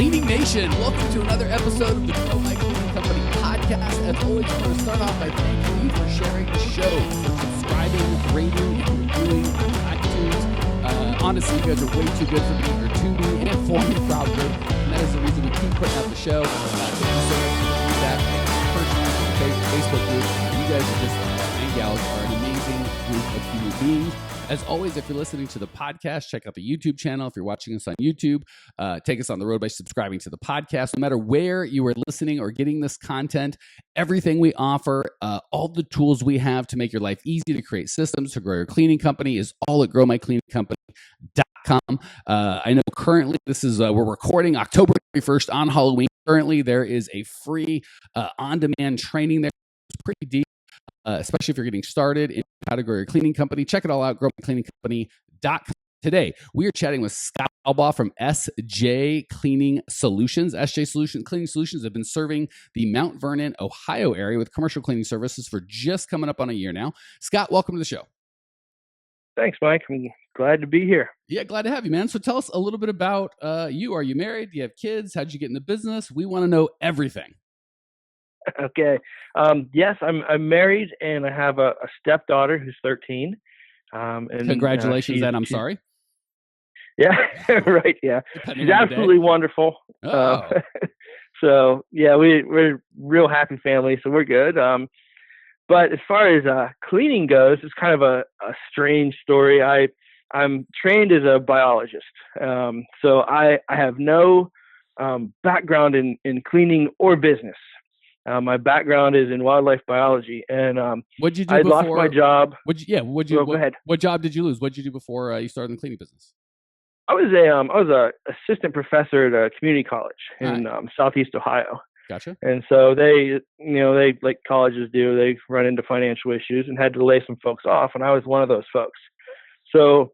Cleaning Nation, welcome to another episode of the Grow My Cleaning Company podcast. As always, I want to start off by thanking you for sharing the show, for subscribing, rating, and reviewing on iTunes. Honestly, you guys are way too good for me, or to me, and for me, probably. And that is the reason we keep putting out the show. Thank you so much for the feedback. Facebook group. You guys are just, and gals, are an amazing group of human beings. As always, if you're listening to the podcast, check out the YouTube channel. If you're watching us on YouTube, take us on the road by subscribing to the podcast. No matter where you are listening or getting this content, everything we offer, all the tools we have to make your life easy to create systems to grow your cleaning company is all at growmycleaningcompany.com. I know currently this is, we're recording October 31st on Halloween. Currently, there is a free on-demand training there. It's pretty deep. Especially if you're getting started in how to grow your cleaning company. Check it all out, growmycleaningcompany.com. Today, we are chatting with Scott Albaugh from SJ Cleaning Solutions. SJ Cleaning Solutions have been serving the Mount Vernon, Ohio area with commercial cleaning services for just coming up on a year now. Scott, welcome to the show. Thanks, Mike. I'm glad to be here. Yeah, glad to have you, man. So tell us a little bit about you. Are you married? Do you have kids? How'd you get in the business? We want to know everything. Okay. Yes, I'm married and I have a stepdaughter who's 13. And congratulations, and I'm sorry. Yeah, right. Yeah, she's absolutely wonderful. Oh. So yeah, we're a real happy family, so we're good. But as far as cleaning goes, it's kind of a strange story. I'm trained as a biologist, so I have no background in cleaning or business. My background is in wildlife biology, and what'd you do I before? lost my job. Go ahead. What job did you lose? What'd you do before you started in the cleaning business? I was a assistant professor at a community college in Southeast Ohio. Gotcha. And so they like colleges do, they run into financial issues and had to lay some folks off, and I was one of those folks. So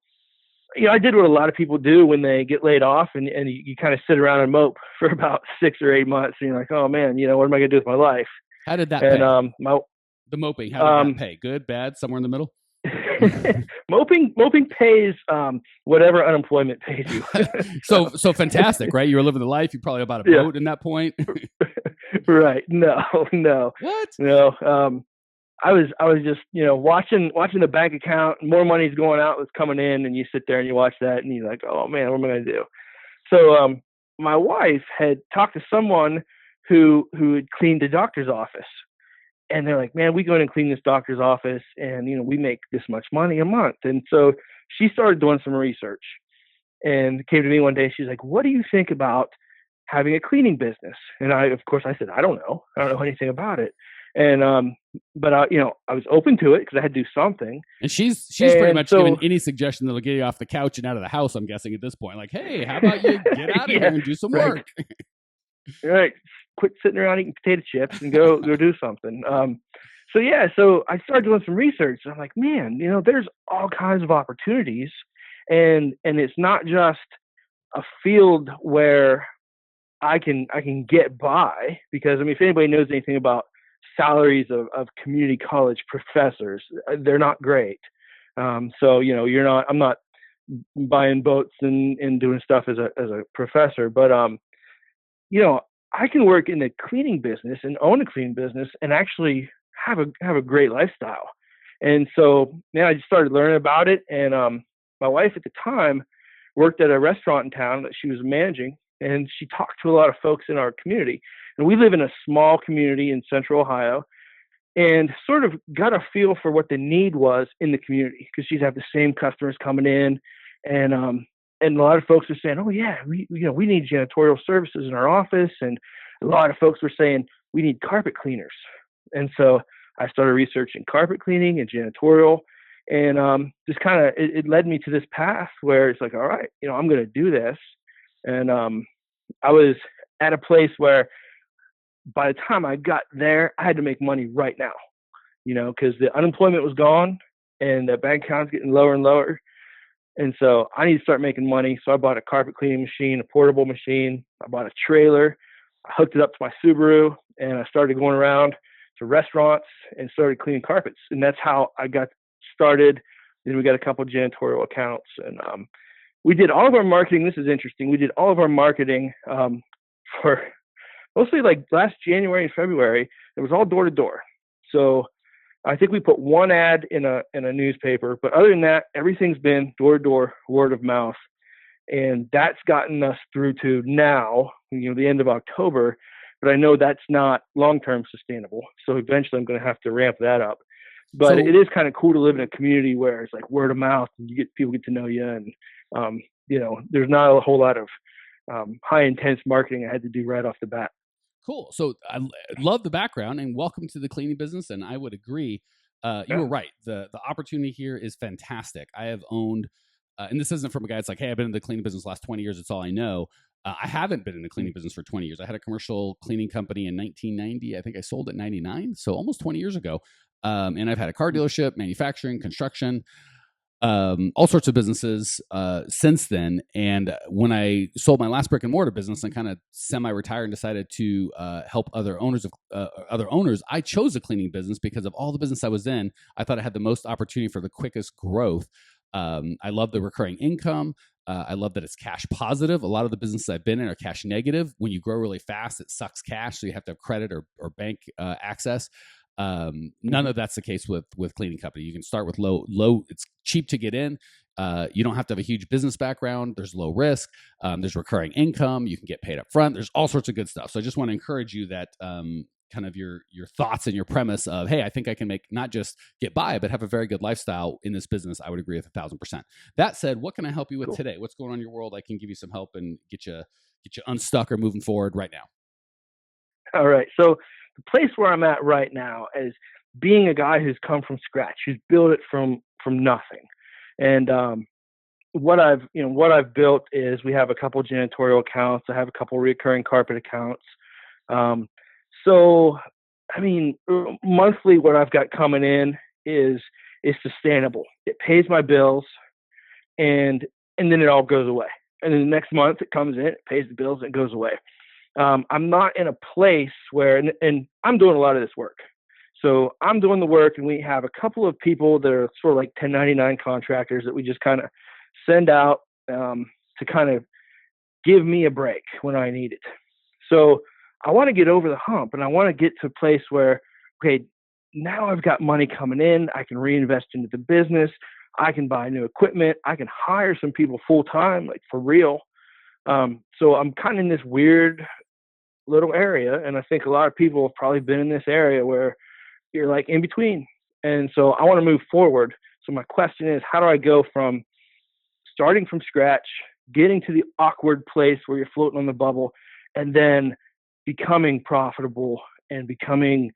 I did what a lot of people do when they get laid off, and you kind of sit around and mope for about 6 or 8 months. And you're like, oh man, what am I going to do with my life? How did that pay? The moping, how did that pay? Good, bad, somewhere in the middle? Moping pays whatever unemployment pays you. so fantastic, right? You were living the life. You probably bought a boat in that point. Right. No. What? No. I was just, watching the bank account. More money's going out than coming in, and you sit there and you watch that, and you're like, oh man, what am I going to do? So my wife had talked to someone who had cleaned a doctor's office, and they're like, man, we go in and clean this doctor's office, and we make this much money a month. And so she started doing some research, and came to me one day. She's like, what do you think about having a cleaning business? And I said, I don't know anything about it. And but I was open to it because I had to do something. And she's pretty much given any suggestion that'll get you off the couch and out of the house, I'm guessing, at this point. Like, hey, how about you get out of here and do some work? Right. Quit sitting around eating potato chips and go do something. So I started doing some research. And I'm like, man, there's all kinds of opportunities, and it's not just a field where I can get by, because if anybody knows anything about salaries of community college professors, they're not great. I'm not buying boats and doing stuff as a professor, but I can work in the cleaning business and own a cleaning business and actually have a great lifestyle. And so I just started learning about it. And my wife at the time worked at a restaurant in town that she was managing, and she talked to a lot of folks in our community. And we live in a small community in central Ohio, and sort of got a feel for what the need was in the community, because she'd have the same customers coming in, and a lot of folks were saying, oh yeah, we need janitorial services in our office. And a lot of folks were saying we need carpet cleaners. And so I started researching carpet cleaning and janitorial, and just kind of, it led me to this path where it's like, all right, I'm going to do this. And I was at a place where by the time I got there, I had to make money right now, because the unemployment was gone and the bank account's getting lower and lower. And so I need to start making money. So I bought a carpet cleaning machine, a portable machine. I bought a trailer. I hooked it up to my Subaru, and I started going around to restaurants and started cleaning carpets. And that's how I got started. Then we got a couple of janitorial accounts, and we did all of our marketing. This is interesting. We did all of our marketing for mostly like last January and February. It was all door to door. So I think we put one ad in a newspaper, but other than that, everything's been door to door, word of mouth, and that's gotten us through to now, the end of October. But I know that's not long term sustainable. So eventually, I'm going to have to ramp that up. But it is kind of cool to live in a community where it's like word of mouth, and people get to know you, and there's not a whole lot of high intense marketing I had to do right off the bat. Cool. So I love the background, and welcome to the cleaning business. And I would agree. You were right. The opportunity here is fantastic. I have owned, and this isn't from a guy that's like, hey, I've been in the cleaning business the last 20 years. It's all I know. I haven't been in the cleaning business for 20 years. I had a commercial cleaning company in 1990. I think I sold it in 99. So almost 20 years ago. And I've had a car dealership, manufacturing, construction, all sorts of businesses since then. And when I sold my last brick and mortar business and kind of semi-retired and decided to help other owners, I chose a cleaning business because of all the business I was in. I thought I had the most opportunity for the quickest growth. I love the recurring income. I love that it's cash positive. A lot of the businesses I've been in are cash negative. When you grow really fast, it sucks cash, so you have to have credit or bank access. None of that's the case with cleaning company. You can start with low. It's cheap to get in. You don't have to have a huge business background. There's low risk. There's recurring income. You can get paid up front. There's all sorts of good stuff. So I just want to encourage you that kind of your thoughts and your premise of, hey, I think I can make not just get by, but have a very good lifestyle in this business. I would agree with 1,000%. That said, what can I help you with today? What's going on in your world? I can give you some help and get you unstuck or moving forward right now. All right. So the place where I'm at right now is being a guy who's come from scratch, who's built it from nothing. And what I've built is we have a couple janitorial accounts. I have a couple recurring carpet accounts. So, I mean, monthly what I've got coming in is sustainable. It pays my bills, and then it all goes away. And then the next month it comes in, it pays the bills, and it goes away. I'm not in a place where, and I'm doing a lot of this work. So I'm doing the work, and we have a couple of people that are sort of like 1099 contractors that we just kind of send out to kind of give me a break when I need it. So I want to get over the hump, and I want to get to a place where, okay, now I've got money coming in. I can reinvest into the business. I can buy new equipment. I can hire some people full time, like for real. So I'm kind of in this weird little area, and I think a lot of people have probably been in this area where you're like in between. And so I want to move forward. So my question is, how do I go from starting from scratch, getting to the awkward place where you're floating on the bubble, and then becoming profitable and becoming,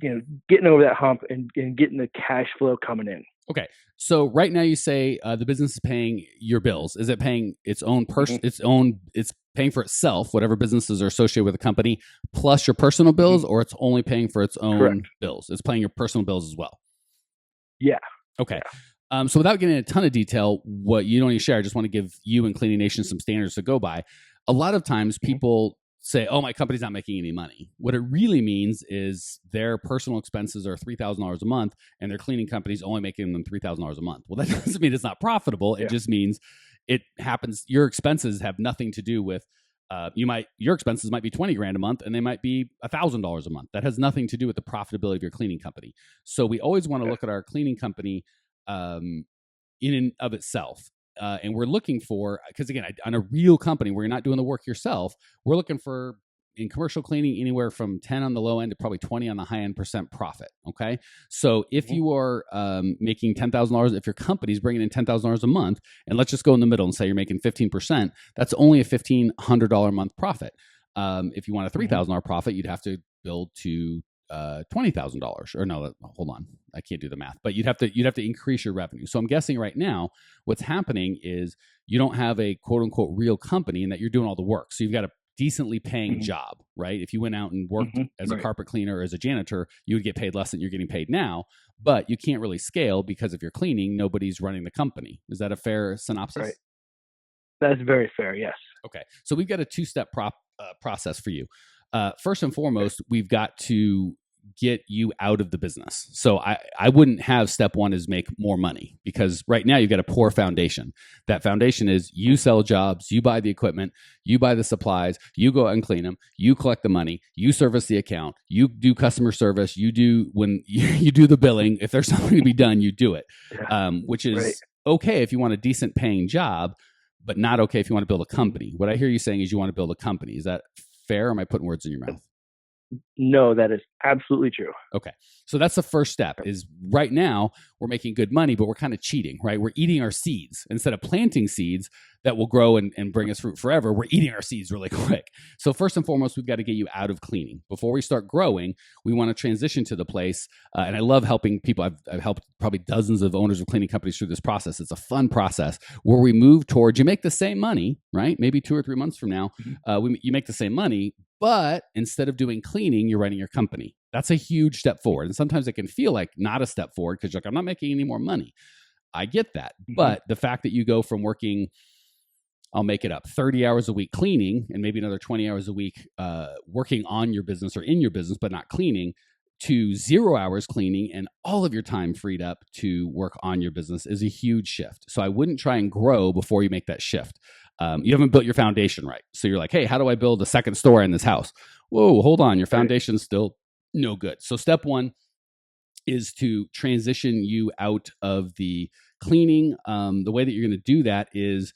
getting over that hump and getting the cash flow coming in? Okay. So right now you say the business is paying your bills. Is it paying its own it's paying for itself, whatever businesses are associated with the company, plus your personal bills, or it's only paying for its own Correct. bills? It's paying your personal bills as well. Yeah. Okay. Yeah. So without getting into a ton of detail, what you don't need to share, I just want to give you and Cleaning Nation some standards to go by. A lot of times people say, oh, my company's not making any money. What it really means is their personal expenses are $3,000 a month, and their cleaning company's only making them $3,000 a month. Well, that doesn't mean it's not profitable. It just means it happens. Your expenses have nothing to do with, your expenses might be 20 grand a month, and they might be $1,000 a month. That has nothing to do with the profitability of your cleaning company. So we always want to look at our cleaning company in and of itself. And we're looking for, because again, on a real company where you're not doing the work yourself, we're looking for, in commercial cleaning, anywhere from 10 on the low end to probably 20 on the high end % profit. Okay. So if you are making $10,000, if your company's bringing in $10,000 a month, and let's just go in the middle and say you're making 15%, that's only a $1,500 a month profit. If you want a $3,000 profit, you'd have to build to $20,000, or no, hold on, I can't do the math, but you'd have to increase your revenue. So I'm guessing right now what's happening is you don't have a quote unquote real company, and that you're doing all the work. So you've got a decently paying job, right? If you went out and worked as a carpet cleaner or as a janitor, you would get paid less than you're getting paid now, but you can't really scale because if you're cleaning, nobody's running the company. Is that a fair synopsis? Right. That's very fair. Yes. Okay. So we've got a 2-step process for you. First and foremost, we've got to get you out of the business. So I wouldn't have step one is make more money, because right now you've got a poor foundation. That foundation is you sell jobs, you buy the equipment, you buy the supplies, you go out and clean them, you collect the money, you service the account, you do customer service, you do you do the billing. If there's something to be done, you do it, which is okay if you want a decent paying job, but not okay if you want to build a company. What I hear you saying is you want to build a company. Is that fair, or am I putting words in your mouth? No, that is absolutely true. Okay. So that's the first step. Is right now we're making good money, but we're kind of cheating, right? We're eating our seeds. Instead of planting seeds that will grow and bring us fruit forever, we're eating our seeds really quick. So first and foremost, we've got to get you out of cleaning. Before we start growing, we want to transition to the place. And I love helping people. I've helped probably dozens of owners of cleaning companies through this process. It's a fun process where we move towards, you make the same money, right? Maybe 2 or 3 months from now, you make the same money, but instead of doing cleaning, you're running your company. That's a huge step forward. And sometimes it can feel like not a step forward because you're like, I'm not making any more money. I get that. But the fact that you go from working, I'll make it up, 30 hours a week cleaning and maybe another 20 hours a week working on your business or in your business, but not cleaning, to 0 hours cleaning and all of your time freed up to work on your business is a huge shift. So I wouldn't try and grow before you make that shift. You haven't built your foundation right. So you're like, hey, how do I build a second story in this house? Whoa, hold on. Your foundation's still no good. So step one is to transition you out of the cleaning. The way that you're going to do that is,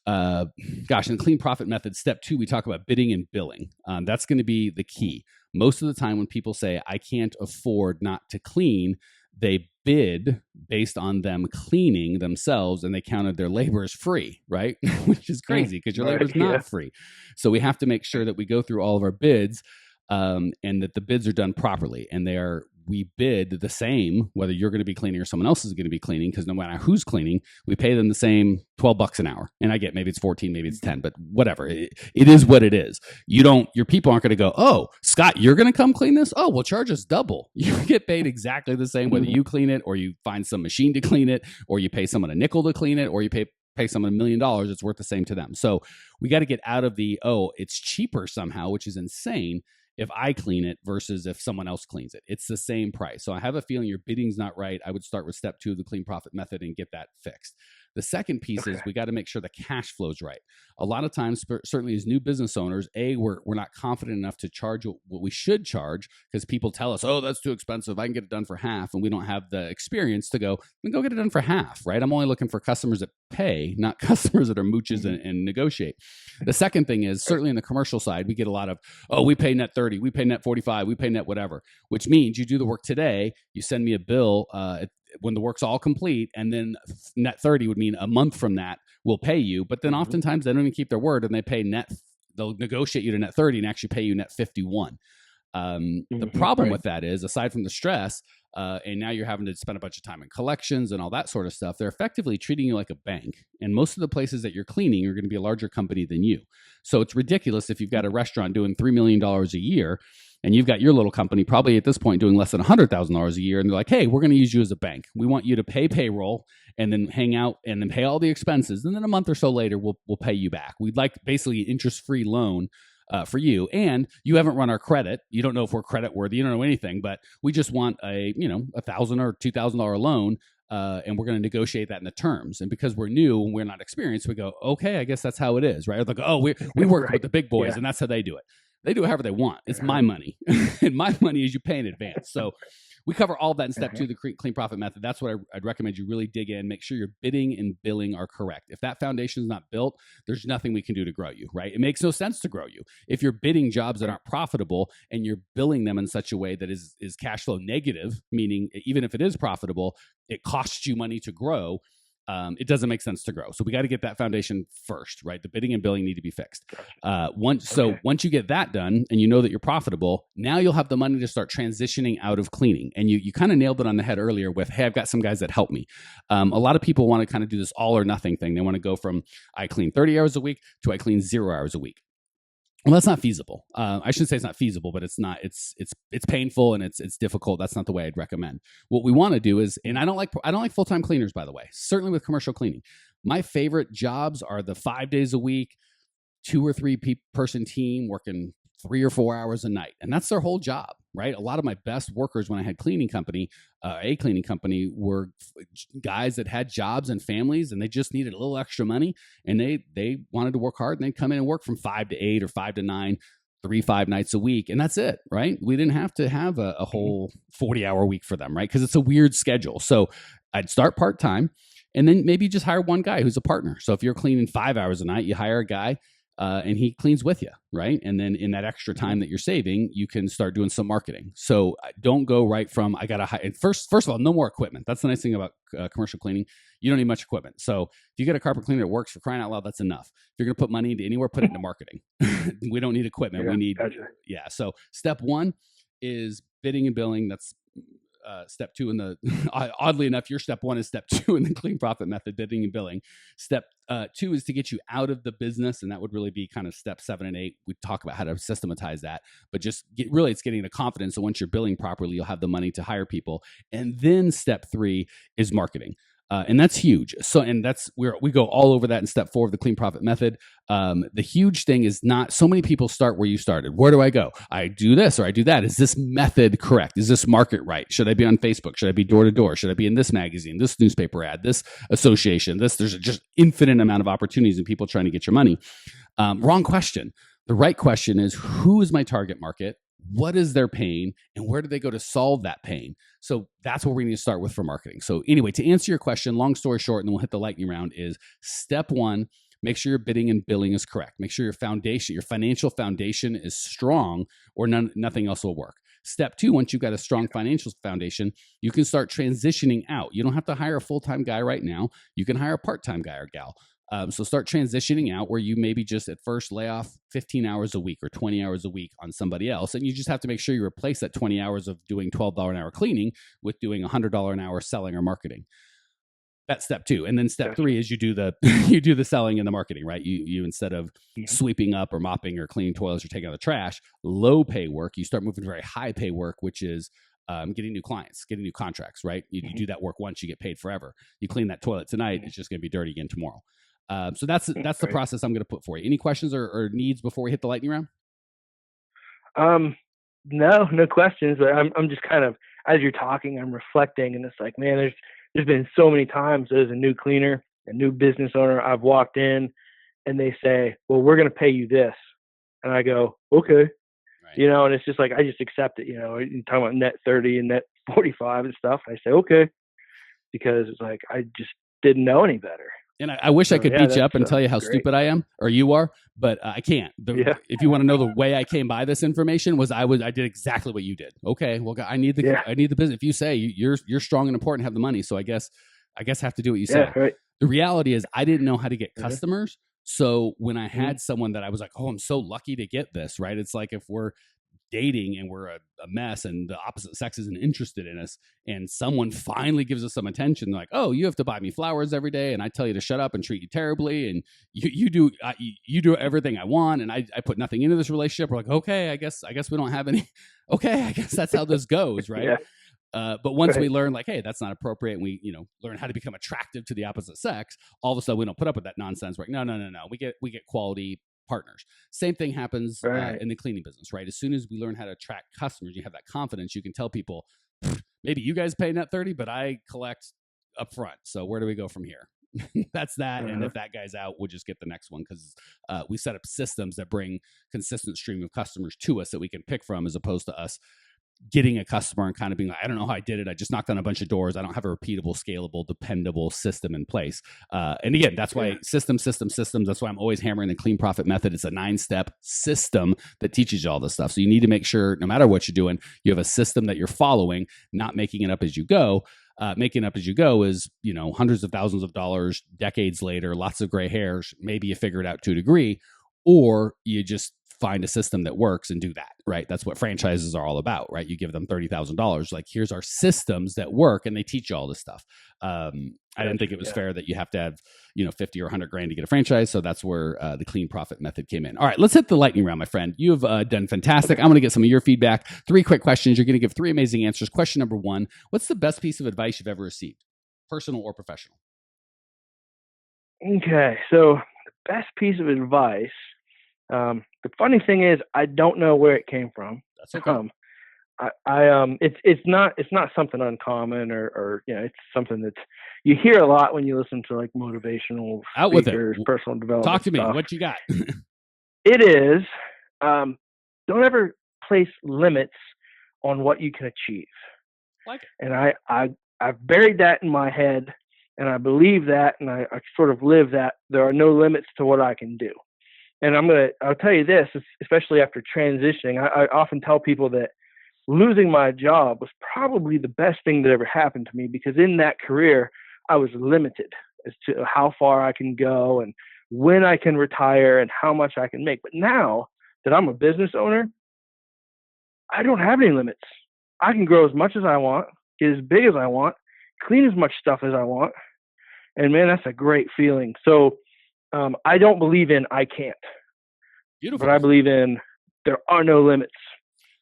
in the clean profit method, step two, we talk about bidding and billing. That's going to be the key. Most of the time when people say, I can't afford not to clean, they bid based on them cleaning themselves and they counted their labor as free, right? Which is crazy because your labor is not free. So we have to make sure that we go through all of our bids and that the bids are done properly, and we bid the same, whether you're going to be cleaning or someone else is going to be cleaning, because no matter who's cleaning, we pay them the same $12 an hour. And I get maybe it's 14, maybe it's 10, but whatever. It is what it is. Your people aren't going to go, oh, Scott, you're going to come clean this? Oh, well, charge us double. You get paid exactly the same, whether you clean it or you find some machine to clean it, or you pay someone a nickel to clean it, or you pay someone $1 million, it's worth the same to them. So we got to get out of it's cheaper somehow, which is insane, if I clean it versus if someone else cleans it. It's the same price. So I have a feeling your bidding's not right. I would start with step two of the clean profit method and get that fixed. The second piece is we got to make sure the cash flow's right. A lot of times, certainly as new business owners, we're not confident enough to charge what we should charge, because people tell us, oh, that's too expensive. I can get it done for half. And we don't have the experience to go get it done for half, right? I'm only looking for customers that pay, not customers that are mooches and negotiate. The second thing is, certainly in the commercial side, we get a lot of, oh, we pay net 30, we pay net 45, we pay net whatever, which means you do the work today, you send me a bill when the work's all complete, and then net 30 would mean a month from that we'll pay you. But then oftentimes they don't even keep their word, and they'll negotiate you to net 30 and actually pay you net 51. The problem with that is, aside from the stress, and now you're having to spend a bunch of time in collections and all that sort of stuff, they're effectively treating you like a bank. And most of the places that you're cleaning are going to be a larger company than you. So it's ridiculous if you've got a restaurant doing $3 million a year, and you've got your little company probably at this point doing less than $100,000 a year, and they're like, hey, we're going to use you as a bank. We want you to pay payroll and then hang out and then pay all the expenses. And then a month or so later, we'll pay you back. We'd like basically an interest-free loan for you. And you haven't run our credit. You don't know if we're credit worthy. You don't know anything, but we just want a $1,000 or $2,000 loan. And we're going to negotiate that in the terms. And because we're new and we're not experienced, we go, okay, I guess that's how it is, right? Like, oh, we work with the big boys, and that's how they do it. They do it however they want. It's my money. And my money is you pay in advance. So we cover all that in step two, the clean profit method. That's what I'd recommend you really dig in. Make sure your bidding and billing are correct. If that foundation is not built, there's nothing we can do to grow you, right? It makes no sense to grow you. If you're bidding jobs that aren't profitable and you're billing them in such a way that is cash flow negative, meaning even if it is profitable, it costs you money to grow, it doesn't make sense to grow. So we got to get that foundation first, right? The bidding and billing need to be fixed. Once you get that done and you know that you're profitable, now you'll have the money to start transitioning out of cleaning. And you kind of nailed it on the head earlier with, hey, I've got some guys that help me. A lot of people want to kind of do this all or nothing thing. They want to go from I clean 30 hours a week to I clean 0 hours a week. Well, that's not feasible. I shouldn't say it's not feasible, but it's not. It's painful and it's difficult. That's not the way I'd recommend. What we want to do is, and I don't like full-time cleaners, by the way. Certainly with commercial cleaning, my favorite jobs are the 5 days a week, 2 or 3 person team working 3 or 4 hours a night, and that's their whole job. right? A lot of my best workers when I had a cleaning company were guys that had jobs and families, and they just needed a little extra money, and they wanted to work hard, and they'd come in and work from 5 to 8 or 5 to 9, 5 nights a week, and that's it, right? We didn't have to have a whole 40-hour week for them, right? Because it's a weird schedule. So I'd start part-time, and then maybe just hire one guy who's a partner. So if you're cleaning 5 hours a night, you hire a guy, and he cleans with you, right? And then in that extra time that you're saving, you can start doing some marketing. So don't go right from, I got to hire. First of all, no more equipment. That's the nice thing about commercial cleaning. You don't need much equipment. So if you get a carpet cleaner that works, for crying out loud, that's enough. If you're going to put money into anywhere, put it into marketing. We don't need equipment. Yeah, We need, gotcha. yeah. So step one is bidding and billing. That's step two in the, oddly enough, your step one is step two in the clean profit method, bidding and billing. Step two is to get you out of the business. And that would really be kind of step 7 and 8. We talk about how to systematize that, but just it's getting the confidence. So once you're billing properly, you'll have the money to hire people. And then step 3 is marketing. And that's huge. So, and that's where we go all over that in step 4 of the clean profit method. The huge thing is not so many people start where you started. Where do I go? I do this or I do that. Is this method correct? Is this market right? Should I be on Facebook? Should I be door to door? Should I be in this magazine, this newspaper ad, this association, there's just infinite amount of opportunities and people trying to get your money. Wrong question. The right question is, who is my target market? What is their pain, and where do they go to solve that pain? So that's what we need to start with for marketing. So anyway, to answer your question, long story short, and then we'll hit the lightning round, is step 1, make sure your bidding and billing is correct. Make sure your financial foundation is strong, or nothing else will work. Step 2, once you've got a strong financial foundation, you can start transitioning out. You don't have to hire a full-time guy right now. You can hire a part-time guy or gal. So start transitioning out where you maybe just at first lay off 15 hours a week or 20 hours a week on somebody else. And you just have to make sure you replace that 20 hours of doing $12 an hour cleaning with doing $100 an hour selling or marketing. That's step 2. And then step 3 is you do the selling and the marketing, right? You instead of sweeping up or mopping or cleaning toilets or taking out the trash, low pay work, you start moving to very high pay work, which is getting new clients, getting new contracts, right? You do that work once, you get paid forever. You clean that toilet tonight, it's just going to be dirty again tomorrow. So that's the process I'm going to put for you. Any questions or needs before we hit the lightning round? No questions. But I'm just kind of, as you're talking, I'm reflecting, and it's like, man, there's been so many times as a new cleaner, a new business owner, I've walked in, and they say, "Well, we're going to pay you this," and I go, "Okay," right. And it's just like I just accept it. You're talking about net 30 and net 45 and stuff. I say, "Okay," because it's like I just didn't know any better. And I wish I could beat you up and tell you how stupid I am, or you are, but I can't. If you want to know the way I came by this information, I did exactly what you did. Okay, well, I need the business. If you say you're strong and important, have the money, so I guess I have to do what you say. Right. The reality is, I didn't know how to get customers. So when I had someone that I was like, oh, I'm so lucky to get this, right? It's like if we're dating and we're a mess and the opposite sex isn't interested in us, and someone finally gives us some attention, like, oh, you have to buy me flowers every day, and I tell you to shut up and treat you terribly, and you do everything I want, and I put nothing into this relationship. We're like, okay, I guess we don't have any. Okay, I guess that's how this goes, right? But once we learn, like, hey, that's not appropriate, and we learn how to become attractive to the opposite sex, all of a sudden we don't put up with that nonsense. We're like, no, we get quality partners. Same thing happens in the cleaning business, right? As soon as we learn how to attract customers, you have that confidence, you can tell people, maybe you guys pay net 30, but I collect up front. So where do we go from here? That's that. And if that guy's out, we'll just get the next one, because we set up systems that bring consistent stream of customers to us that we can pick from, as opposed to us getting a customer and kind of being like, I don't know how I did it. I just knocked on a bunch of doors. I don't have a repeatable, scalable, dependable system in place. And again, that's why systems. That's why I'm always hammering the clean profit method. It's a 9-step system that teaches you all this stuff. So you need to make sure, no matter what you're doing, you have a system that you're following, not making it up as you go. Making up as you go is, hundreds of thousands of dollars, decades later, lots of gray hairs. Maybe you figure it out to a degree, or you just find a system that works and do that, right? That's what franchises are all about, right? You give them $30,000. Like, here's our systems that work, and they teach you all this stuff. I didn't think it was fair that you have to have, 50 or 100 grand to get a franchise. So that's where the clean profit method came in. All right, let's hit the lightning round, my friend. You've done fantastic. I'm going to get some of your feedback. 3 quick questions. You're going to give 3 amazing answers. Question number 1, what's the best piece of advice you've ever received, personal or professional? Okay, so the best piece of advice, the funny thing is, I don't know where it came from. That's okay. it's not something uncommon or it's something that you hear a lot when you listen to like motivational speakers, personal development. Talk to me. Stuff. What you got? It is, don't ever place limits on what you can achieve. And I've buried that in my head, and I believe that, and I sort of live that there are no limits to what I can do. And I'll tell you this, especially after transitioning, I often tell people that losing my job was probably the best thing that ever happened to me, because in that career, I was limited as to how far I can go and when I can retire and how much I can make. But now that I'm a business owner, I don't have any limits. I can grow as much as I want, get as big as I want, clean as much stuff as I want. And man, that's a great feeling. So I don't believe in I can't. Beautiful. But I believe in there are no limits.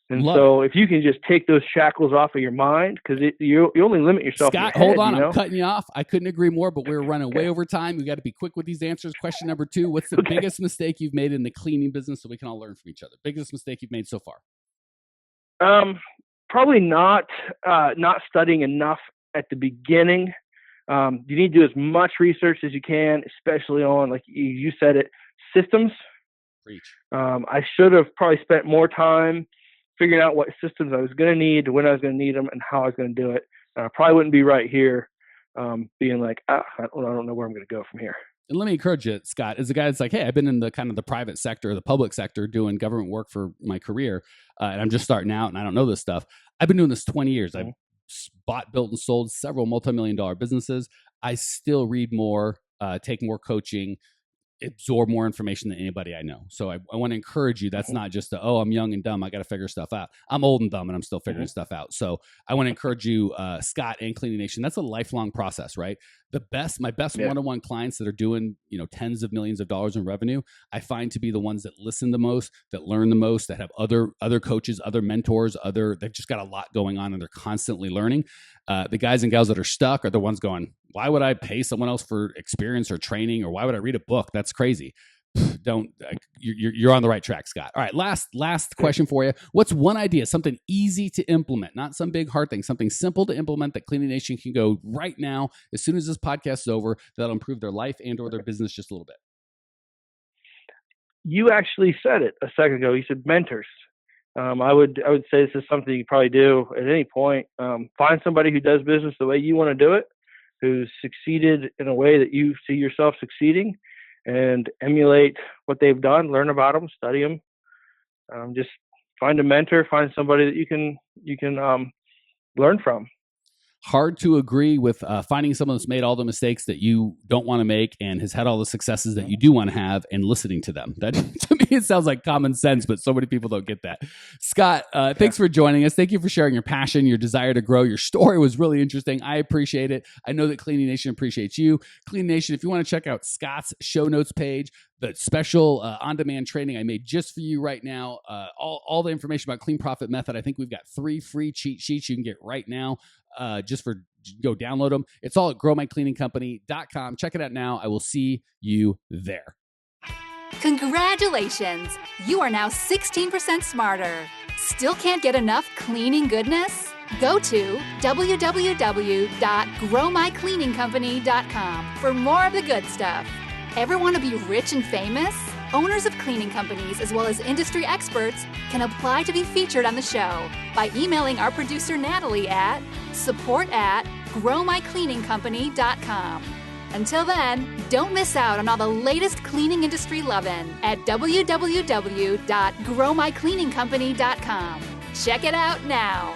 And so if you can just take those shackles off of your mind, because you only limit yourself. Scott, hold on. I'm cutting you off. I couldn't agree more, but we're running way over time. We got to be quick with these answers. Question number 2, what's the biggest mistake you've made in the cleaning business so we can all learn from each other? Biggest mistake you've made so far? Probably not studying enough at the beginning. You need to do as much research as you can, especially on, like you said it, systems. Preach. I should have probably spent more time figuring out what systems I was going to need, when I was going to need them, and how I was going to do it. I probably wouldn't be right here being like, I don't know where I'm going to go from here. And let me encourage you, Scott, as a guy that's like, hey, I've been in the kind of the private sector, the public sector, doing government work for my career, and I'm just starting out and I don't know this stuff. I've been doing this 20 years. Mm-hmm. I've bought, built, and sold several multi-million-dollar businesses. I still read more, take more coaching, absorb more information than anybody I know. So I want to encourage you. That's not just I'm young and dumb, I got to figure stuff out. I'm old and dumb and I'm still figuring stuff out. So I want to encourage you, Scott and Cleaning Nation. That's a lifelong process, right? My best one-on-one clients that are doing, tens of millions of dollars in revenue, I find to be the ones that listen the most, that learn the most, that have other coaches, other mentors, they've just got a lot going on and they're constantly learning. The guys and gals that are stuck are the ones going, why would I pay someone else for experience or training, or why would I read a book? That's crazy. You're on the right track, Scott. All right, last question for you. What's one idea, something easy to implement, not some big hard thing, something simple to implement that Cleaning Nation can go right now, as soon as this podcast is over, that'll improve their life and or their business just a little bit? You actually said it a second ago. You said mentors. I would say this is something you probably do at any point. Find somebody who does business the way you want to do it, who's succeeded in a way that you see yourself succeeding, and emulate what they've done, learn about them, study them. Just find a mentor, find somebody that you can learn from. Hard to agree with finding someone that's made all the mistakes that you don't want to make and has had all the successes that you do want to have, and listening to them. That, to me, it sounds like common sense, but so many people don't get that. Scott, thanks for joining us. Thank you for sharing your passion, your desire to grow. Your story was really interesting. I appreciate it. I know that Cleaning Nation appreciates you. Cleaning Nation, if you want to check out Scott's show notes page, the special on-demand training I made just for you right now, all the information about Clean Profit Method. I think we've got 3 free cheat sheets you can get right now. Go download them. It's all at growmycleaningcompany.com. Check it out now. I will see you there. Congratulations! You are now 16% smarter. Still can't get enough cleaning goodness? Go to www.growmycleaningcompany.com for more of the good stuff. Ever want to be rich and famous? Owners of cleaning companies, as well as industry experts, can apply to be featured on the show by emailing our producer Natalie at support@growmycleaningcompany.com. Until then, don't miss out on all the latest cleaning industry lovin' at www.growmycleaningcompany.com. Check it out now.